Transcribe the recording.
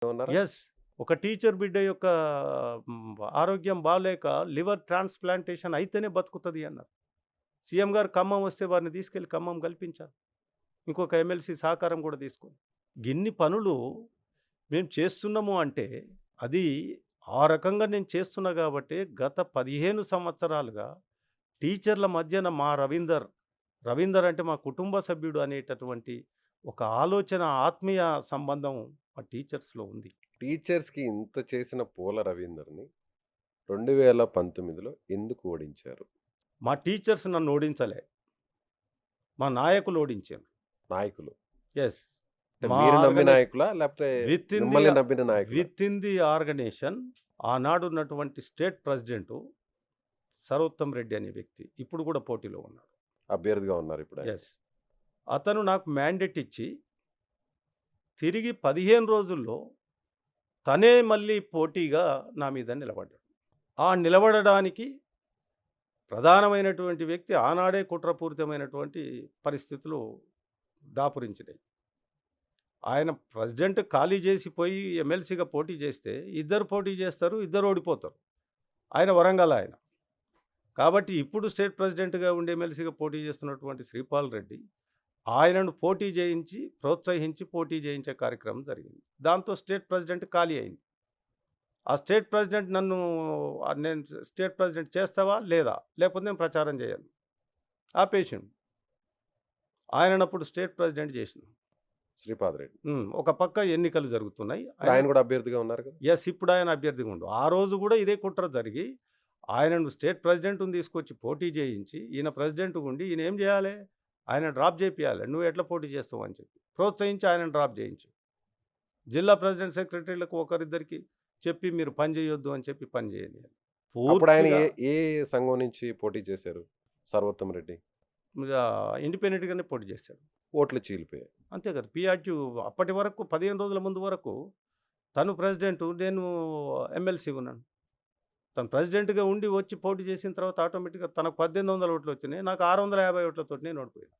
ఉన్నారా? యెస్. ఒక టీచర్ బిడ్డ యొక్క ఆరోగ్యం బాలేక లివర్ ట్రాన్స్‌ప్లాంటేషన్ అయితేనే బతుకుతది అన్నారు. సీఎం గారు ఖమ్మం వస్తే వారిని తీసుకెళ్ళి ఖమ్మం కల్పించారు. ఇంకొక ఎమ్మెల్సీ సహకారం కూడా తీసుకొని. గిన్ని పనులు మేము చేస్తున్నాము అంటే, అది ఆ రకంగా నేను చేస్తున్నా గాబట్టే గత 15 సంవత్సరాలుగా టీచర్ల మధ్యన మా రవీందర్, రవీందర్ అంటే మా కుటుంబ సభ్యుడు అనేటటువంటి ఒక ఆలోచన, ఆత్మీయ సంబంధం మా టీచర్స్‌లో ఉంది. టీచర్స్‌కి ఇంత చేసిన పూల రవీందర్‌ని 2019లో ఎందుకు ఓడించారు? మా టీచర్స్ నన్ను ఓడించలే. మా నాయకులు ఓడించారు. నాయకులు. యెస్. అంటే మా మీరు నమ్మిన ఆర్గనైజ్ నాయకులా? లేపోతే వితిన్ ది మిమ్మల్ని నమ్మిన నాయకులా? వితిన్ ది ఆర్గనైజేషన్ ఆనాడున్నటువంటి స్టేట్ ప్రెసిడెంటు సర్వోత్తమ్ రెడ్డి అనే వ్యక్తి. ఇప్పుడు కూడా పోటీలో ఉన్నాడు. అభ్యర్థిగా ఉన్నారిప్పుడాయన. యెస్. అతను నాకు మ్యాండేట్ ఇచ్చి, తిరిగి 15 రోజుల్లో తనే మళ్ళీ పోటీగా నా మీద నిలబడ్డాడు. ఆ నిలబడడానికి ప్రధానమైనటువంటి వ్యక్తి ఆనాడే కుట్రపూరితమైనటువంటి పరిస్థితులు దాపురించినాయి. ఆయన ప్రెసిడెంట్ ఖాళీ చేసి పోయి ఎమ్మెల్సీగా పోటీ చేస్తే, ఇద్దరు పోటీ చేస్తారు, ఇద్దరు ఓడిపోతారు. ఆయన వరంగల్ ఆయన. కాబట్టి ఇప్పుడు స్టేట్ ప్రెసిడెంట్‌గా ఉండి ఎమ్మెల్సీగా పోటీ చేస్తున్నటువంటి శ్రీపాల్ రెడ్డి, ఆయనను పోటీ చేయించి, ప్రోత్సహించి పోటీ చేయించే కార్యక్రమం జరిగింది. దాంతో స్టేట్ ప్రెసిడెంట్ ఖాళీ అయింది. ఆ స్టేట్ ప్రెసిడెంట్ నన్ను నేను స్టేట్ ప్రెసిడెంట్ చేస్తావా? లేదా? లేకపోతే నేను ప్రచారం చేయను. ఆపేసిండు. ఆయననప్పుడు స్టేట్ ప్రెసిడెంట్ చేసినాం. శ్రీపాద్ రెడ్డి. ఒక పక్క ఎన్నికలు జరుగుతున్నాయి. ఇప్పుడు ఆయన గూడా అభ్యర్థిగా ఉన్నారు కదా! యెస్. ఇప్పుడు ఆయన అభ్యర్థిగా ఉండు. ఆ రోజు గూడా ఇదే కుట్ర జరిగి, ఆయనను స్టేట్ ప్రెసిడెంట్‌ని తీసుకొచ్చి పోటీ చేయించి, ఈయన ప్రెసిడెంట్‌గా ఉండి ఈయన ఏం చేయాలే? ఆయనను డ్రాప్ చేపియాలి. నువ్వు ఎట్లా పోటీ చేస్తావు అని చెప్పి. ప్రోత్సహించి ఆయనను డ్రాప్ చేయించు. జిల్లా ప్రెసిడెంట్ సెక్రటరీలకు ఒకరిద్దరికి చెప్పి మీరు పని చేయొద్దు అని చెప్పి పని చేయనియాలి. అప్పుడాయన పూర్తిగా ఏ సంఘం నుంచి పోటీ చేశారు? సర్వోత్తమ్ రెడ్డి. ఇండిపెండెంట్‌గానే పోటీ చేశాడు. ఓట్లు చీలిపోయాయి. అంతే కదా! పీఆర్‌క్యూ అప్పటి వరకు 15 రోజుల ముందు వరకు తను ప్రెసిడెంటు, నేను ఎమ్మెల్సీ ఉన్నాను. తను ప్రెసిడెంట్‌గా ఉండి వచ్చి పోటీ చేసిన తర్వాత ఆటోమేటిక్‌గా తనకు 1800 ఓట్లు వచ్చినాయి. నాకు 650 ఓట్లతోటి నేను ఓడిపోయాను.